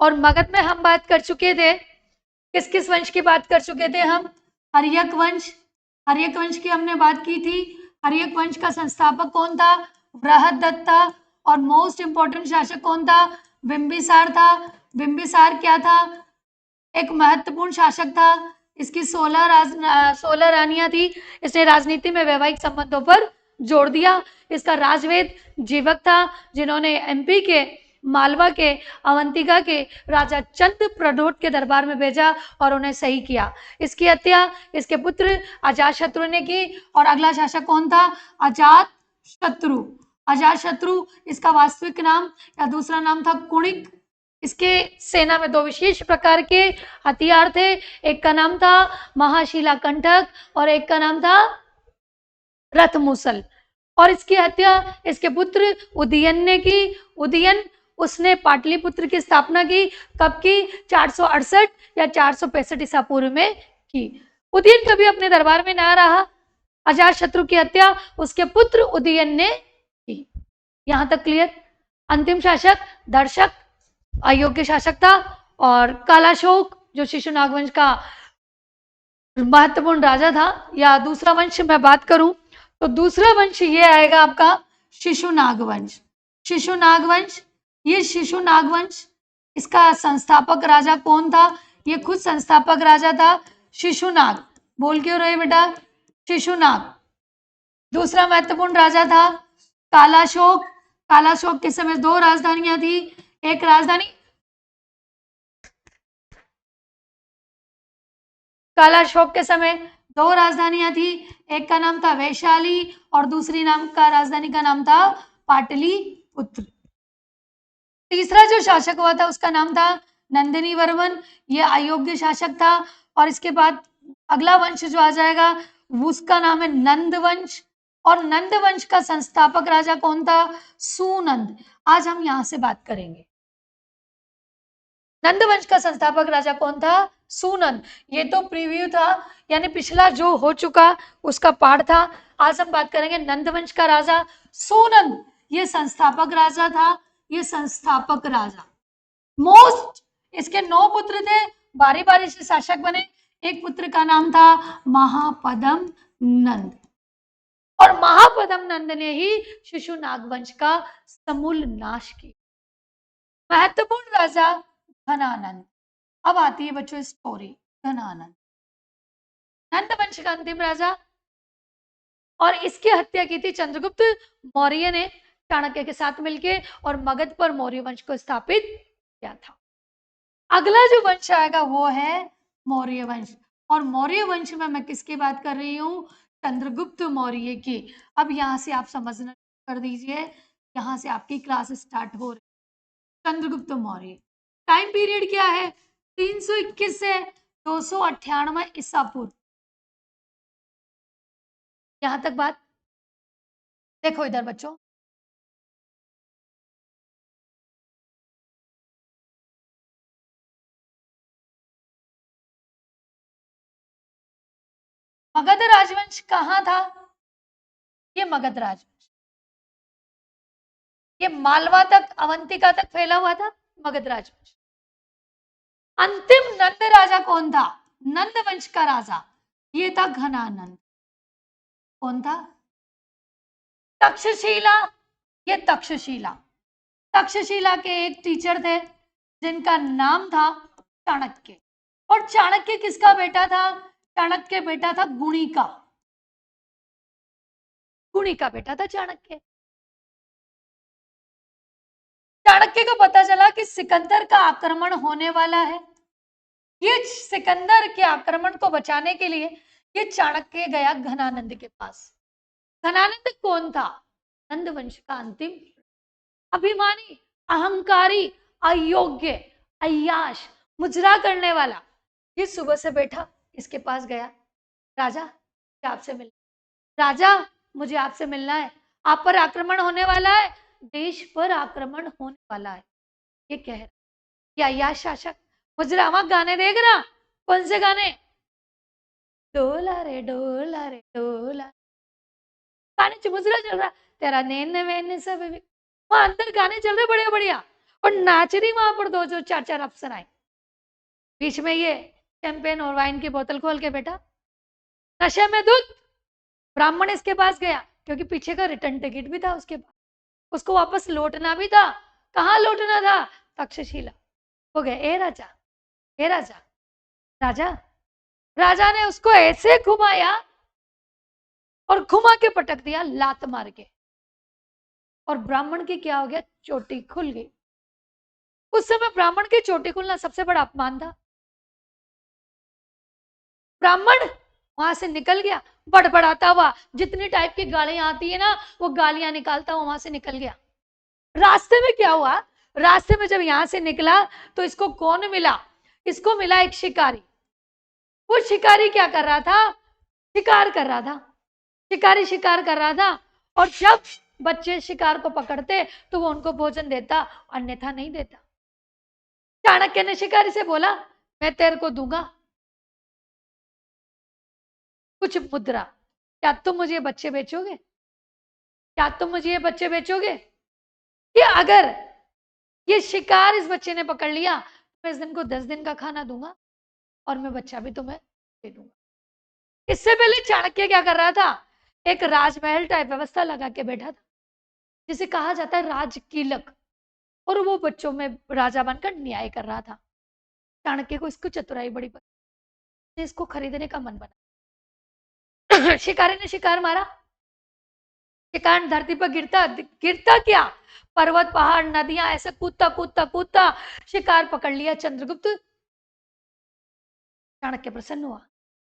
और मगध में हम बात कर चुके थे, किस किस वंश की बात कर चुके थे हम? हर्यक वंश, हर्यक वंश की हमने बात की थी। हर्यक वंश का संस्थापक कौन था? बृहदत्ता। और मोस्ट इंपॉर्टेंट शासक कौन था? बिंबिसार था। बिंबिसार क्या था? एक महत्वपूर्ण शासक था। इसकी 16 रानियां थी। इसने राजनीति में वैवाहिक संबंधों पर जोर दिया। इसका राजवेद जीवक था, जिन्होंने एमपी के मालवा के अवंतिका के राजा चंद प्रडोट के दरबार में भेजा और उन्हें सही किया। इसकी हत्या इसके पुत्र अजातशत्रु ने की। और अगला शासक कौन था? अजातशत्रु। अजातशत्रु इसका वास्तविक नाम या दूसरा नाम था कुणिक। इसके सेना में 2 विशेष प्रकार के हथियार थे। एक का नाम था महाशिला कंटक और एक का नाम था रथ मूसल। और इसकी हत्या इसके पुत्र उदयन ने की। उदयन, उसने पाटलिपुत्र की स्थापना की। कब की? 468 या 465 ईसा पूर्व में की। उदयन कभी अपने दरबार में ना रहा। अजातशत्रु की हत्या उसके पुत्र उदयन ने की। यहां तक क्लियर? अंतिम शासक दर्शक, अयोग्य शासक था। और कालाशोक जो शिशुनाग वंश का महत्वपूर्ण राजा था। या दूसरा वंश मैं बात करूं तो दूसरा वंश ये आएगा आपका शिशुनाग वंश। शिशुनाग वंश, ये शिशुनाग वंश, इसका संस्थापक राजा कौन था? ये खुद संस्थापक राजा था शिशुनाग। बोल क्यों रहे बेटा? शिशुनाग। दूसरा महत्वपूर्ण राजा था कालाशोक। कालाशोक के समय 2 राजधानियां थी। एक राजधानी कालाशोक के समय 2 राजधानियां थी। एक का नाम था वैशाली और दूसरी नाम का राजधानी का नाम था पाटलिपुत्र। तीसरा जो शासक हुआ था उसका नाम था नंदिनी वर्मन। ये अयोग्य शासक था। और इसके बाद अगला वंश जो आ जाएगा उसका नाम है नंद वंश। और नंद वंश का संस्थापक राजा कौन था? सुनंद। आज हम यहां से बात करेंगे। नंद वंश का संस्थापक राजा कौन था? सुनंद। ये तो प्रीव्यू था, यानी पिछला जो हो चुका उसका पाठ था। आज हम बात करेंगे नंद वंश का राजा सुनंद। ये संस्थापक राजा था। ये संस्थापक राजा मोस्ट, इसके 9 पुत्र थे, बारी बारी से शासक बने। एक पुत्र का नाम था महापदम नंद। और महापदम नंद ने ही शिशुनाग वंश का समूल नाश किया। महत्वपूर्ण राजा घनानंद। अब आती है बच्चों स्टोरी घनानंद, नंद वंश का अंतिम राजा। और इसकी हत्या की थी चंद्रगुप्त मौर्य ने चाणक्य के साथ मिलकर, और मगध पर मौर्य वंश को स्थापित किया था। अगला जो वंश आएगा वो है मौर्य वंश। और मौर्य वंश में मैं किसकी बात कर रही हूं? चंद्रगुप्त मौर्य की। अब यहां से आप समझना कर दीजिए, यहां से आपकी क्लास स्टार्ट हो रही। चंद्रगुप्त मौर्य टाइम पीरियड क्या है? 321 से 298 ईसा पूर्व। यहां तक बात देखो इधर बच्चों। मगध राजवंश कहां था? ये मगध राजवंश, ये मालवा तक, अवंतिका तक फैला हुआ था मगध राजवंश। अंतिम नंद राजा कौन था? नंद वंश का राजा ये था घनानंद। कौन था? तक्षशिला। ये तक्षशिला, तक्षशिला के एक टीचर थे जिनका नाम था चाणक्य। और चाणक्य किसका बेटा था? चाणक्य बेटा था गुणी का। गुणी का बेटा था चाणक्य। चाणक्य को पता चला कि सिकंदर का आक्रमण होने वाला है। ये सिकंदर के आक्रमण को बचाने के लिए ये चाणक्य गया घनानंद के पास। घनानंद कौन था? नंद वंश का अंतिम अभिमानी, अहंकारी, अयोग्य, अय्याश, मुजरा करने वाला। ये सुबह से बैठा इसके पास गया, राजा मुझे आपसे मिलना, राजा मुझे आपसे मिलना है, आप पर आक्रमण होने वाला है, देश पर आक्रमण होने वाला है। ये कह रहा, या अय्याश शासक मुजरामा गाने देख रहा? कौन से गाने? डोला रे डोला रे डोला, गाने मुजरा चल रहा, तेरा नैन वैन सब वहां अंदर गाने चल रहे बढ़िया बढ़िया। और नाचरी वहां पर दो जो चार चार अफसर आए, बीच में ये शैंपेन और वाइन की बोतल खोल के बैठा, नशे में धुत। ब्राह्मण इसके पास गया क्योंकि पीछे का रिटर्न टिकट भी था उसके पास, उसको वापस लौटना भी था। कहाँ लौटना था? तक्षशिला। हो गए, ए राजा, ए राजा, राजा। राजा ने उसको ऐसे घुमाया और घुमा के पटक दिया लात मार के, और ब्राह्मण की क्या हो गया? चोटी खुल गई। उस समय ब्राह्मण की चोटी खुलना सबसे बड़ा अपमान था। ब्राह्मण वहां से निकल गया बड़बड़ाता हुआ, जितनी टाइप की गालियां आती है ना वो गालियां निकालता हुआ वहां से निकल गया। रास्ते में क्या हुआ? रास्ते में जब यहां से निकला तो इसको कौन मिला? इसको मिला एक शिकारी। वो शिकारी क्या कर रहा था? शिकार कर रहा था। शिकारी शिकार कर रहा था, और जब बच्चे शिकार को पकड़ते तो वो उनको भोजन देता, अन्यथा नहीं देता। चाणक्य ने शिकारी से बोला, मैं तेरे को दूंगा कुछ मुद्रा, क्या तुम मुझे ये बच्चे बेचोगे? क्या तुम मुझे ये बच्चे बेचोगे? कि अगर ये शिकार इस बच्चे ने पकड़ लिया, मैं इस दिन को 10 दिन का खाना दूंगा और मैं बच्चा भी तुम्हें दे दूंगा। इससे पहले चाणक्य क्या कर रहा था? एक राजमहल टाइप व्यवस्था लगा के बैठा था, जिसे कहा जाता है राजकीलक, और वो बच्चों में राजा बनकर न्याय कर रहा था। चाणक्य को इसको चतुराई बड़ी पसंद, इसको खरीदने का मन बना। शिकारी ने शिकार मारा, शिकार धरती पर गिरता गिरता क्या, पर्वत पहाड़ नदियां ऐसे कूदता कूदता कूदता शिकार पकड़ लिया चंद्रगुप्त। चाणक्य प्रसन्न हुआ।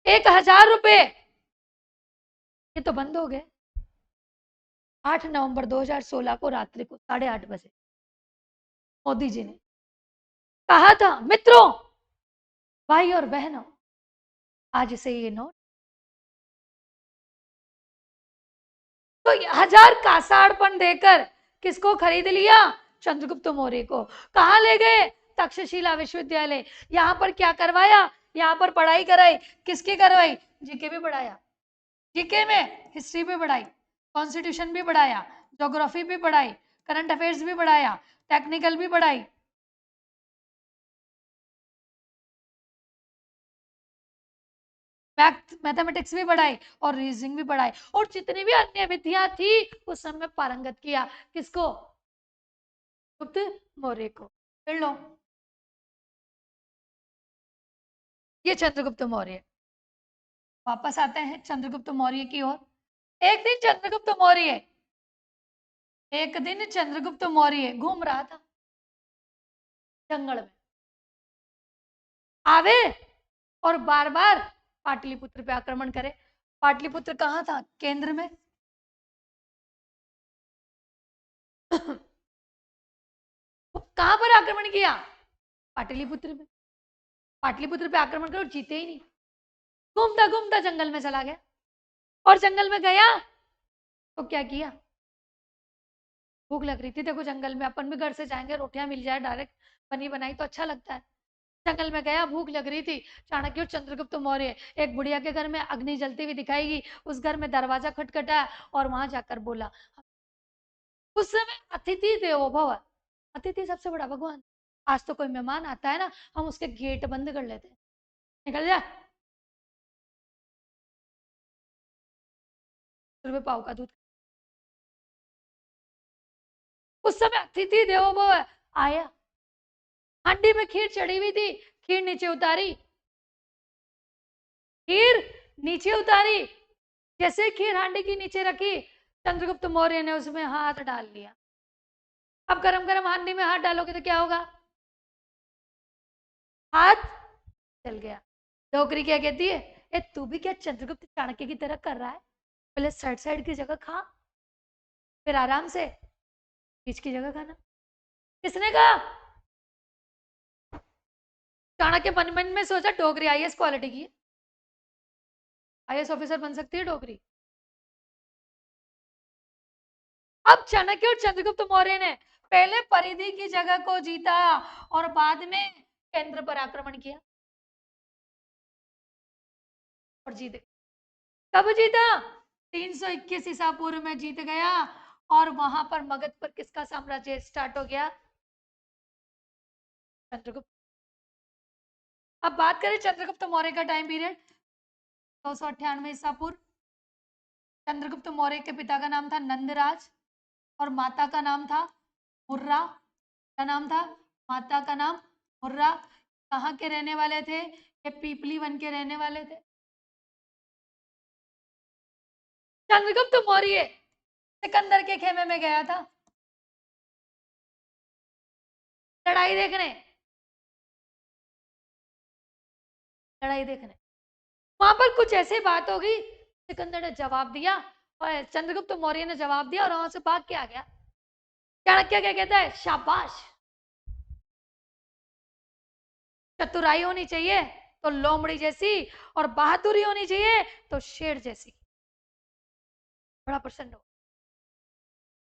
1000 रुपए ये तो बंद हो गए। 8 नवंबर 2016 को रात्रि को 8:30 बजे मोदी जी ने कहा था, मित्रों, भाई और बहनों, आज से ये नोट तो 1000 कासाड़पन देकर किसको खरीद लिया? चंद्रगुप्त मौर्य को। कहा ले गए? तक्षशिला विश्वविद्यालय। यहां पर क्या करवाया? यहां पर पढ़ाई कराई। किसकी करवाई? जीके भी पढ़ाया, जीके में हिस्ट्री भी पढ़ाई, कॉन्स्टिट्यूशन भी पढ़ाया, ज्योग्राफी भी पढ़ाई, करंट अफेयर्स भी पढ़ाया, टेक्निकल भी पढ़ाई, मैथमेटिक्स भी पढ़ाई और रीजनिंग भी पढ़ाई, और जितनी भी अन्य विधियां थी उस समय पारंगत किया। किसको? गुप्त मौर्य को। फिर लो, ये चंद्रगुप्त मौर्य। वापस आते हैं चंद्रगुप्त मौर्य की ओर। एक दिन चंद्रगुप्त मौर्य घूम रहा था जंगल में, आवे और बार बार पाटलिपुत्र पे आक्रमण करे। पाटलिपुत्र कहाँ था? केंद्र में। कहां पर आक्रमण किया? पाटलिपुत्र में। पाटलिपुत्र पे आक्रमण करो, जीते ही नहीं। घूमता घूमता जंगल में चला गया, और जंगल में गया तो क्या किया? भूख लग रही थी। देखो जंगल में अपन भी घर से जाएंगे, रोटियां मिल जाए डायरेक्ट बनी बनाई तो अच्छा लगता है। जंगल में गया, भूख लग रही थी। चाणक्य और चंद्रगुप्त मौर्य एक बुढ़िया के घर में अग्नि जलती हुई दिखाएगी। उस घर में दरवाजा खटखटा और वहां जाकर बोला। उस समय अतिथि देवो भव, अतिथि सबसे बड़ा भगवान। आज तो कोई मेहमान आता है ना, हम उसके गेट बंद कर लेते हैं, निकल जा, रुपये पाव का दूध। उस समय अतिथि देवो भव आया, हांडी में खीर चढ़ी हुई थी, खीर नीचे उतारी, खीर नीचे उतारी। जैसे खीर हांडी की नीचे रखी, चंद्रगुप्त मौर्य ने उसमें हाथ डाल लिया। अब गरम गरम हांडी में हाथ डालोगे तो क्या होगा? हाथ चल गया। डोकरी क्या कहती है? ए तू भी क्या चंद्रगुप्त चाणक्य की तरह कर रहा है? पहले साइड साइड की जगह खा, फिर आराम से बीच की जगह खाना। किसने कहा? चाणक्य मन मन में सोचा, डोगरी आईएएस क्वालिटी की है, आईएएस ऑफिसर बन सकती है डोगरी। अब चाणक्य और चंद्रगुप्त मौर्य ने पहले परिधि की जगह को जीता और बाद में केंद्र पर आक्रमण किया और जीत गए। कब जीता? 321 ईसा पूर्व में जीत गया। और वहां पर मगध पर किसका साम्राज्य स्टार्ट हो गया? चंद्रगुप्त। अब बात करें चंद्रगुप्त मौर्य का टाइम पीरियड 298 ईसा पूर्व। चंद्रगुप्त मौर्य के पिता का नाम था नंदराज और माता का नाम था मुर्रा। क्या नाम था? माता का नाम मुर्रा। कहाँ के रहने वाले थे? ये पीपली वन के रहने वाले थे। चंद्रगुप्त मौर्य सिकंदर के खेमे में गया था लड़ाई देखने, लड़ाई देखने। वहां पर कुछ ऐसी बात हो गई, सिकंदर ने जवाब दिया और चंद्रगुप्त मौर्य ने जवाब दिया और वहां से भाग के आ गया। चाणक्य क्या कहता है? शाबाश, चतुराई होनी चाहिए तो लोमड़ी जैसी और बहादुरी होनी चाहिए तो शेर जैसी। बड़ा प्रसन्न हो।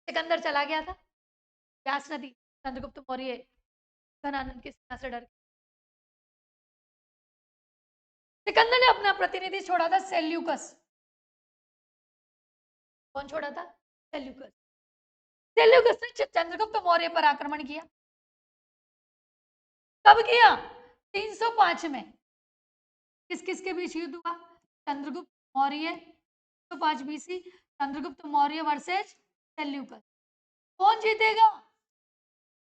सिकंदर चला गया था व्यास नदी। चंद्रगुप्त मौर्य घनानंद की सेना से डर के। सिकंदर ने अपना प्रतिनिधि छोड़ा था सेल्यूकस। कौन छोड़ा था? सेल्यूकस। सेल्यूकस ने चंद्रगुप्त मौर्य पर आक्रमण किया। कब किया? 305 में। किस किस के बीच युद्ध हुआ? Chandragupta Maurya 305 BC, Chandragupta Maurya versus Seleucus. कौन जीतेगा?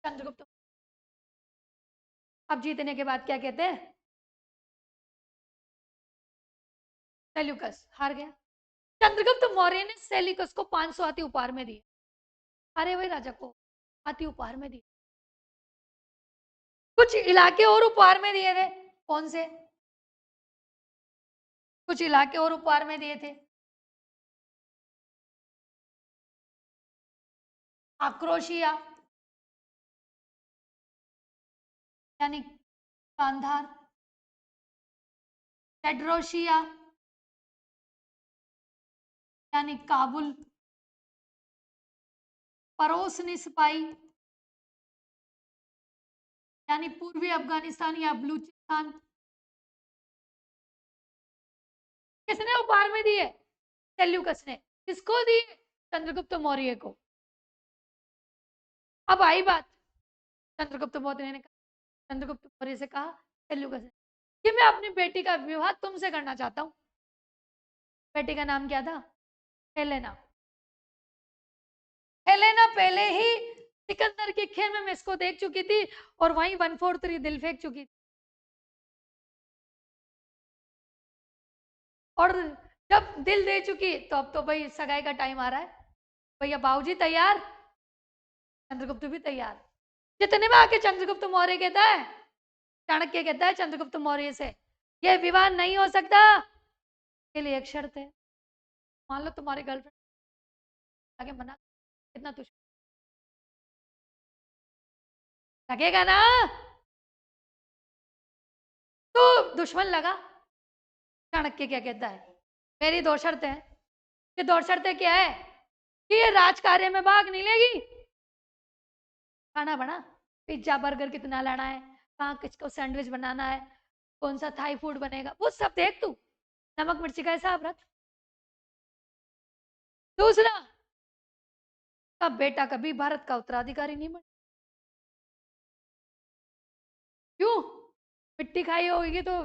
चंद्रगुप्त। अब जीतने के बाद क्या कहते हैं? सेल्यूकस हार गया। चंद्रगुप्त मौर्य ने सेल्यूकस को 500 हाथी उपहार में दिए। हारे हुए राजा को हाथी उपहार में दिए। कुछ इलाके और उपहार में दिए थे। कौन से? कुछ इलाके और उपहार में दिए थे। आक्रोशिया यानी कांधार, फेड्रोशिया यानी काबुल, परोसनी सिपाही यानी पूर्वी अफगानिस्तान या बलूचिस्तान। किसने उपहार में दिए? सेल्यूकस ने। किसको दिए? चंद्रगुप्त मौर्य को। अब आई बात, चंद्रगुप्त मौर्य ने कहा, चंद्रगुप्त मौर्य से कहा सेल्यूकस ने कि मैं अपनी बेटी का विवाह तुमसे करना चाहता हूं। बेटी का नाम क्या था? हेलेना। हेलेना पहले ही सिकंदर के खेमे में इसको देख चुकी थी और वहीं 143 दिल फेंक चुकी थी। और जब दिल दे चुकी तो अब तो भाई सगाई का टाइम आ रहा है। भैया बाबूजी तैयार, चंद्रगुप्त भी तैयार। जितने में आके चंद्रगुप्त मौर्य कहता है, चाणक्य कहता है चंद्रगुप्त मौर्य से, यह विवाह नहीं हो सकता, के लिए एक शर्त है। मान लो तुम्हारी गर्लफ्रेंड आगे मना, कितना तुझ लगेगा ना? तो दुश्मन लगा। चाणक्य क्या कहता है? मेरी दो शर्तें हैं। ये दो शर्तें क्या है? कि ये राजकार्य में भाग नहीं लेगी। खाना बना, पिज्जा बर्गर कितना लाना है, कहाँ किसको सैंडविच बनाना है, कौन सा थाई फूड बनेगा, वो सब देख तू। नमक मिर्ची का हिसाब रख। दूसरा, का बेटा कभी भारत का उत्तराधिकारी नहीं बने। क्यों? मिट्टी खाई होगी तो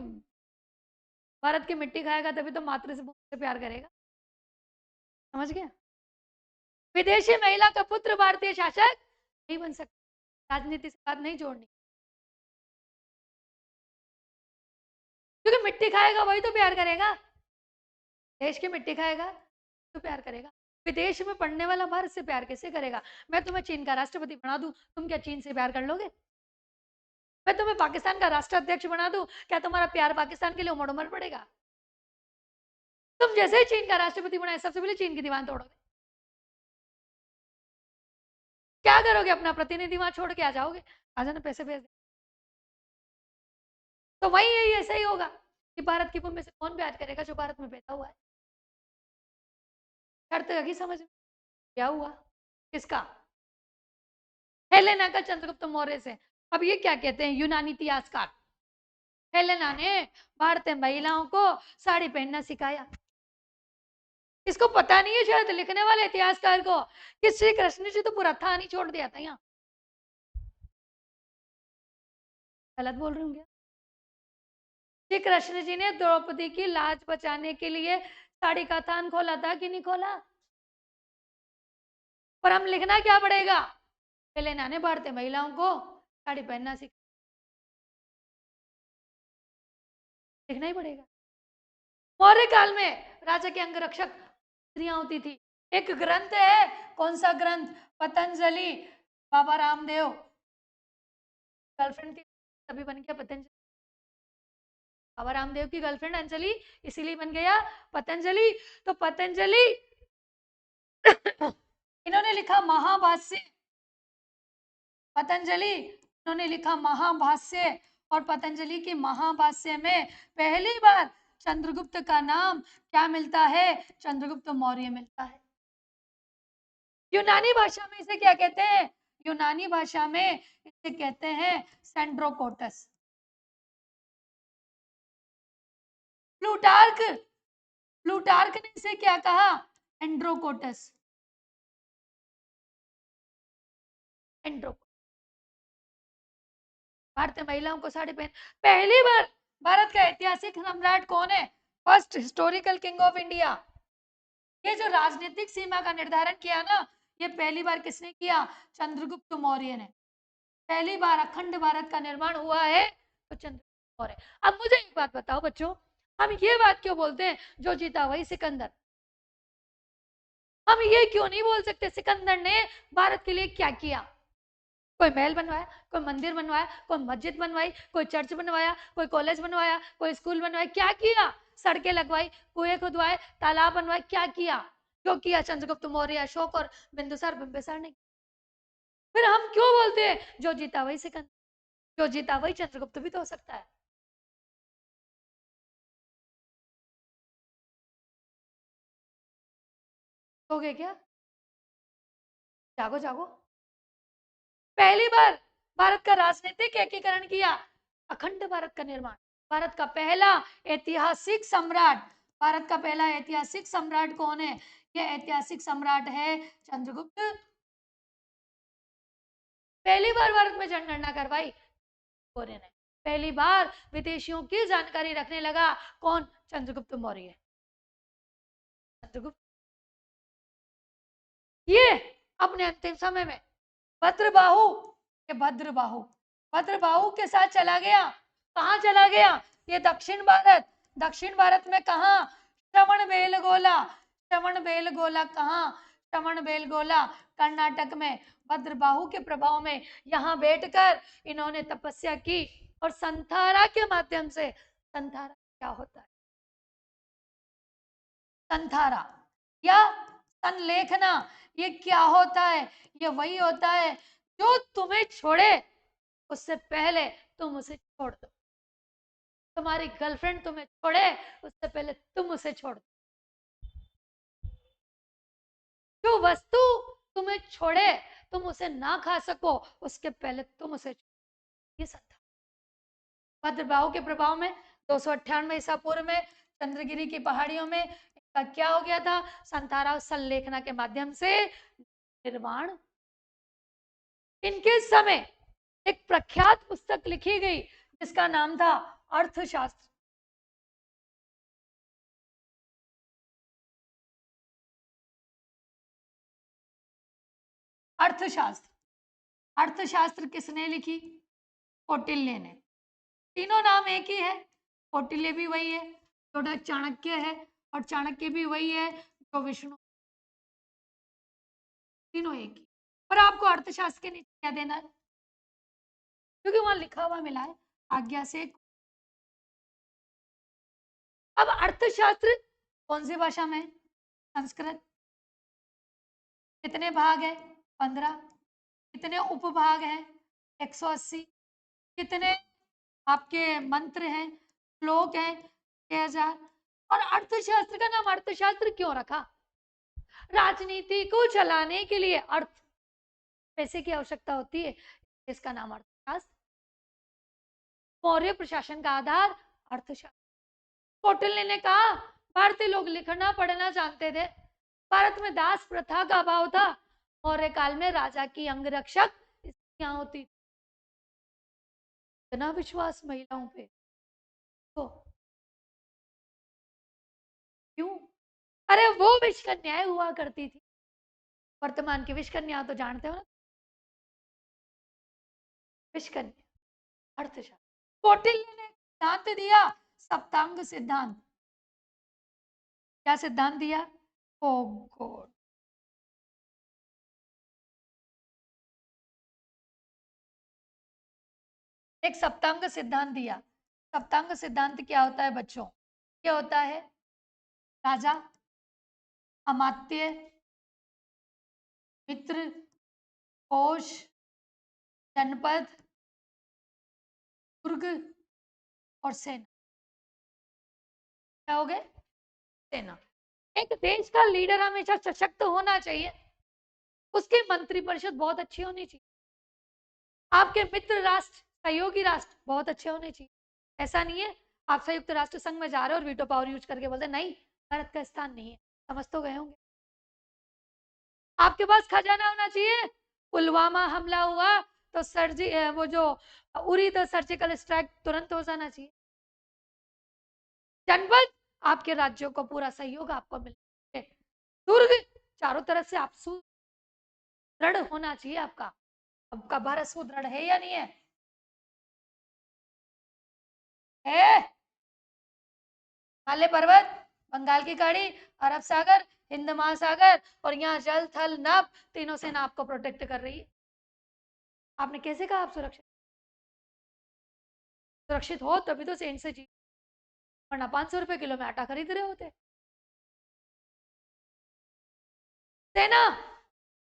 भारत की मिट्टी खाएगा तभी तो मातृ से भूमि से प्यार करेगा। समझ गया? विदेशी महिला का पुत्र भारतीय शासक नहीं बन सकता। राजनीति से बात नहीं जोड़नी, क्योंकि मिट्टी खाएगा वही तो प्यार करेगा। देश की मिट्टी खाएगा तो प्यार करेगा। विदेश में पढ़ने वाला भारत से प्यार कैसे करेगा? मैं तुम्हें चीन का राष्ट्रपति बना दूं, तुम क्या चीन से प्यार कर लोगे? मैं तुम्हें पाकिस्तान का राष्ट्राध्यक्ष बना दूं, क्या तुम्हारा प्यार पाकिस्तान के लिए उमड़ उमड़ पड़ेगा? तुम जैसे ही चीन का राष्ट्रपति बनाए सबसे पहले चीन की दीवार तोड़ोगे। क्या करोगे? अपना प्रतिनिधि वहां छोड़ के आ जाओगे, आ जाना, पैसे भेज दे। तो वही यही ऐसा ही होगा कि भारत की भूमि से कौन प्यार करेगा जो भारत में पैदा हुआ है। शर्त लगी समझ में? क्या हुआ? किसका? हेलेना का चंद्रगुप्त मौर्य से। अब ये क्या कहते हैं यूनानी इतिहासकार? हेलेना ने भारतीय महिलाओं को साड़ी पहनना सिखाया। इसको पता नहीं है शायद लिखने वाले इतिहासकार को कि श्री कृष्ण जी तो पूरा था नहीं छोड़ दिया था यहाँ। गलत बोल रही हूँ क्या? श्री कृष्ण जी ने द्रौपदी की लाज बचाने के लिए साड़ी का थान खोला था कि नहीं खोला? पर हम लिखना क्या पड़ेगा? पहले नाने भारतीय महिलाओं को साड़ी पहनना लिखना ही पड़ेगा। मौर्य काल में राजा के अंगरक्षक स्त्रियां होती थी। एक ग्रंथ है, कौन सा ग्रंथ? पतंजलि। बाबा रामदेव गर्लफ्रेंड थी, तभी बन गया पतंजलि। बाबा रामदेव की गर्लफ्रेंड अंजलि, इसीलिए बन गया पतंजलि। तो पतंजलि इन्होंने लिखा महाभाष्य। पतंजलि इन्होंने लिखा महाभाष्य, और पतंजलि की महाभाष्य में पहली बार चंद्रगुप्त का नाम क्या मिलता है? चंद्रगुप्त मौर्य मिलता है। यूनानी भाषा में इसे क्या कहते हैं? यूनानी भाषा में इसे कहते हैं सेंड्रोकोटस। प्लूटार्क, प्लूटार्क ने इसे क्या कहा? एंड्रोकोटस। एंड्रो भारतीय महिलाओं को साड़ी पहन, पहली बार भारत का ऐतिहासिक सम्राट कौन है? First historical king of India. ये जो राजनीतिक सीमा का निर्धारण किया ना, ये पहली बार किसने किया? चंद्रगुप्त मौर्य ने। पहली बार अखंड भारत का निर्माण हुआ है तो चंद्रगुप्त मौर्य। अब मुझे एक बात बताओ बच्चों, हम ये बात क्यों बोलते हैं जो जीता वही सिकंदर? हम ये क्यों नहीं बोल सकते सिकंदर ने भारत के लिए क्या किया? कोई महल बनवाया, कोई मंदिर बनवाया, कोई मस्जिद बनवाई, कोई चर्च बनवाया, कोई कॉलेज बनवाया, कोई स्कूल बनवाया, क्या किया? सड़कें लगवाई, कुएं खुदवाए, तालाब बनवाए, क्या किया? जो किया चंद्रगुप्त मौर्य, अशोक और बिंदुसार बिंबिसार ने। फिर हम क्यों बोलते हैं जो जीता वही सिकंदर? जो जीता वही चंद्रगुप्त भी तो हो सकता है। हो गए क्या? जागो जागो। पहली बार भारत का राजनीतिक एकीकरण किया, अखंड भारत का निर्माण। भारत का पहला ऐतिहासिक सम्राट, भारत का पहला ऐतिहासिक सम्राट कौन है? यह ऐतिहासिक सम्राट है चंद्रगुप्त। पहली बार भारत में जनगणना करवाई मौर्य ने। पहली बार विदेशियों की जानकारी रखने लगा कौन? चंद्रगुप्त मौर्य। चंद्रगुप्त ये अपने अंतिम समय में भद्रबाहु, ये भद्रबाहु, भद्रबाहु के साथ चला गया। कहाँ चला गया? ये दक्षिण भारत। दक्षिण भारत में कहा? श्रवण बेलगोला। श्रवण बेलगोला कहाँ? श्रवण बेलगोला कर्नाटक में। भद्रबाहु के प्रभाव में यहाँ बैठकर इन्होंने तपस्या की, और संथारा के माध्यम से, संथारा क्या होता है? संथारा या संलेखना, ये क्या होता है? ये वही होता है जो तुम्हें छोड़े उससे पहले तुम उसे छोड़ दो। तुम्हारी गर्लफ्रेंड तुम्हें छोड़े उससे पहले तुम उसे छोड़ दो। जो वस्तु तुम्हें छोड़े, तुम उसे ना खा सको उसके पहले तुम उसे छोड़। ये संथारा भद्रबाहु के प्रभाव में 298 ईसा पूर्व में चंद्रगिरी की पहाड़ियों में इनका क्या हो गया था? संथारा संलेखना के माध्यम से निर्माण। इनके समय एक प्रख्यात पुस्तक लिखी गई जिसका नाम था अर्थशास्त्र। अर्थशास्त्र, अर्थशास्त्र किसने लिखी? कौटिल्य ने। तीनों नाम एक ही है, कौटिल्य भी वही है जो चाणक्य है, और चाणक्य भी वही है जो विष्णु। तीनों एक ही। पर आपको अर्थशास्त्र के नीचे क्या देना है? क्योंकि वहां लिखा हुआ मिला है आज्ञा से। अब अर्थशास्त्र कौन सी भाषा में? संस्कृत। कितने भाग है? 15। कितने उपभाग हैं? 180। कितने आपके मंत्र हैं, श्लोक हैं? 6000। और अर्थशास्त्र का नाम अर्थशास्त्र क्यों रखा? राजनीति को चलाने के लिए अर्थ, पैसे की आवश्यकता होती है, इसका नाम अर्थशास्त्र। मौर्य प्रशासन का आधार अर्थशास्त्र। कौटिल्य ने कहा भारतीय लोग लिखना पढ़ना जानते थे, भारत में दास प्रथा का अभाव था, मौर्य काल में राजा की अंगरक्षक स्त्रियां होती। इतना विश्वास महिलाओं पे, तो क्यों? अरे वो विष कन्याएं हुआ करती थी, वर्तमान की विष कन्या तो जानते हो ना, विष कन्या अर्थशास्त्र। कौटिल्य ने सिद्धांत दिया, सप्तांग सिद्धांत। क्या सिद्धांत दिया? ओ गॉड, एक सप्तांग सिद्धांत दिया। सप्तांग सिद्धांत क्या होता है बच्चों? क्या होता है? राजा, अमात्य, मित्र, कोश, जनपद, दुर्ग और सेना। क्या हो गए? सेना। एक देश का लीडर हमेशा सशक्त होना चाहिए, उसकी मंत्रिपरिषद बहुत अच्छी होनी चाहिए, आपके मित्र राष्ट्र, सहयोगी राष्ट्र बहुत अच्छे होने चाहिए। ऐसा नहीं है आप संयुक्त राष्ट्र संघ में जा रहे हो और वीटो पावर यूज करके बोलते नहीं, भारत का स्थान नहीं है। समझ तो गए होंगे। आपके पास खजाना होना चाहिए। पुलवामा हमला हुआ तो वो जो उरी तो सर्जिकल स्ट्राइक तुरंत हो जाना चाहिए। जनपद, आपके राज्यों को पूरा सहयोग आपको मिले। दुर्ग, चारों तरफ से आप सुदृढ़ होना चाहिए आपका। आपका भारत सुदृढ़ है या नहीं है? है। हिमालय पर्वत, बंगाल की खाड़ी, अरब सागर, हिंद महासागर और यहाँ जल थल नभ, तीनों सेना आपको प्रोटेक्ट कर रही है। आपने कैसे कहा आप सुरक्षित? सुरक्षित हो तभी तो सेना से जी, वरना 500 रुपए किलो में आटा खरीद रहे होते। सेना,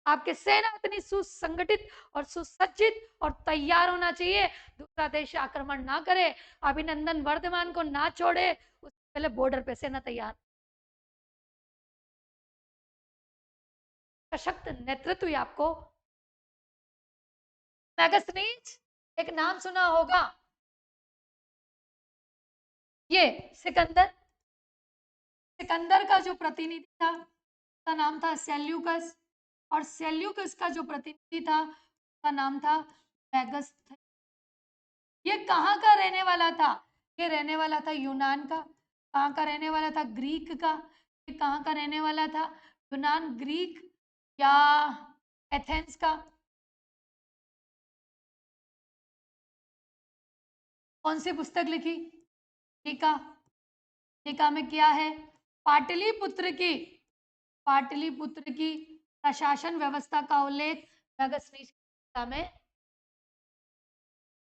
आपके सेना इतनी सुसंगठित और सुसज्जित और तैयार होना चाहिए, दूसरा देश आक्रमण ना करे, अभिनंदन वर्धमान को ना छोड़े, उससे पहले बॉर्डर पे सेना तैयार। सशक्त नेतृत्व ही आपको। मैगस्थनीज, एक नाम सुना होगा, ये सिकंदर, सिकंदर का जो प्रतिनिधि था उसका नाम था सेल्यूकस, और सेल्यूकस का जो प्रतिनिधि था उसका नाम था मैगस्थ। ये कहाँ का रहने वाला था? ये रहने वाला था यूनान का। कहाँ का रहने वाला था? ग्रीक का। ये कहाँ का रहने वाला था? यूनान, ग्रीक या एथेंस का? कौन सी पुस्तक लिखी? टीका। टीका में क्या है? पाटलिपुत्र की, पाटलिपुत्र की प्रशासन व्यवस्था का उल्लेख मैगस्थनीज की टीका में।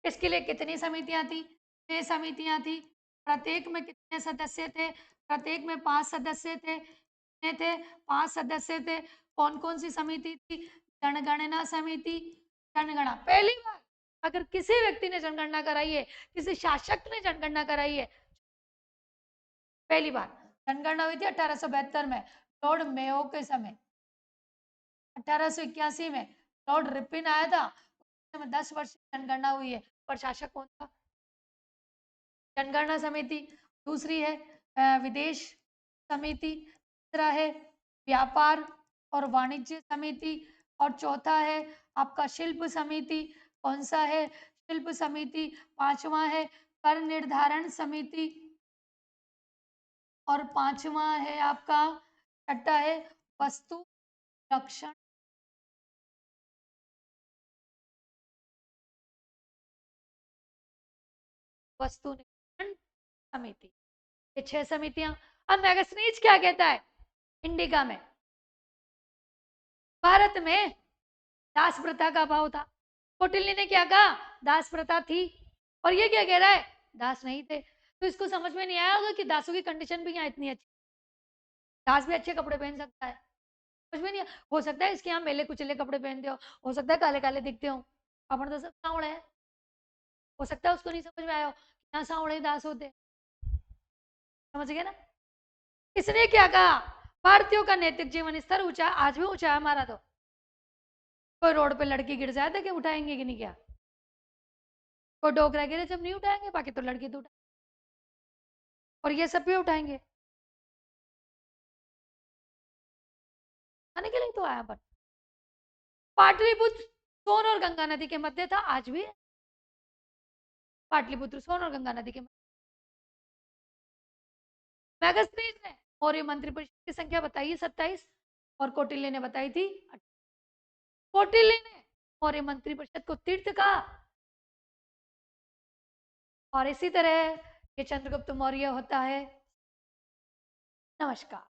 इसके लिए कितनी समितियां थी? 6 समितियां थी। प्रत्येक में कितने सदस्य थे? प्रत्येक में 5 सदस्य थे। कितने थे? 5 सदस्य थे। कौन कौन सी समिति थी? जनगणना समिति। जनगणना, पहली बार अगर किसी व्यक्ति ने जनगणना कराई है, किसी शासक ने जनगणना कराई है, पहली बार जनगणना हुई थी 1872 में, लॉर्ड मेयो के समय। 1881 में लॉर्ड रिपिन आया था, उस समय 10 वर्ष जनगणना हुई है। पर शासक कौन था? जनगणना समिति। दूसरी है विदेश समिति। तीसरा है व्यापार और वाणिज्य समिति। और चौथा है आपका शिल्प समिति। कौन सा है? शिल्प समिति। पांचवा है कर निर्धारण समिति। और पांचवा है आपका, छठा है वस्तु रक्षण, वस्तु निरीक्षण समिति। ये 6 समितियां। अब मैगस्नीज क्या कहता है? इंडिका में भारत में दास प्रथा का अभाव था। कौटिल्य ने क्या कहा? दास प्रथा थी। और ये क्या कह रहा है? दास नहीं थे। तो इसको समझ में नहीं आया होगा कि दासों की कंडीशन भी यहाँ इतनी अच्छी, दास भी अच्छे कपड़े पहन सकता है। समझ में नहीं हो सकता है इसके यहाँ मेले कुचले कपड़े पहनते हो सकता है काले काले दिखते हो, अपन तो सब सांवड़े हैं। हो सकता है उसको नहीं समझ में आया हो यहाँ सांवड़े दास होते। समझ गए ना? इसने क्या कहा? भारतीयों का नैतिक जीवन स्तर ऊंचा, आज भी ऊंचा है हमारा। तो कोई रोड पे लड़की गिर जाए तो क्या उठाएंगे कि नहीं? क्या कोई डोकरा गिरे जब नहीं उठाएंगे, बाकी तो लड़की तो उठा, और ये सब भी उठाएंगे। आने के लिए तो आया। पर पाटलिपुत्र सोन और गंगा नदी के मध्य था, आज भी है। पाटलिपुत्र, सोन और गंगा नदी के मेगास्ट्रीज ने मौर्य मंत्रिपरिषद की संख्या बताई 27 और कौटिल्य ने बताई थी। कौटिल्य ने मौर्य मंत्रिपरिषद को तीर्थ कहा और इसी तरह ये चंद्रगुप्त मौर्य होता है। नमस्कार।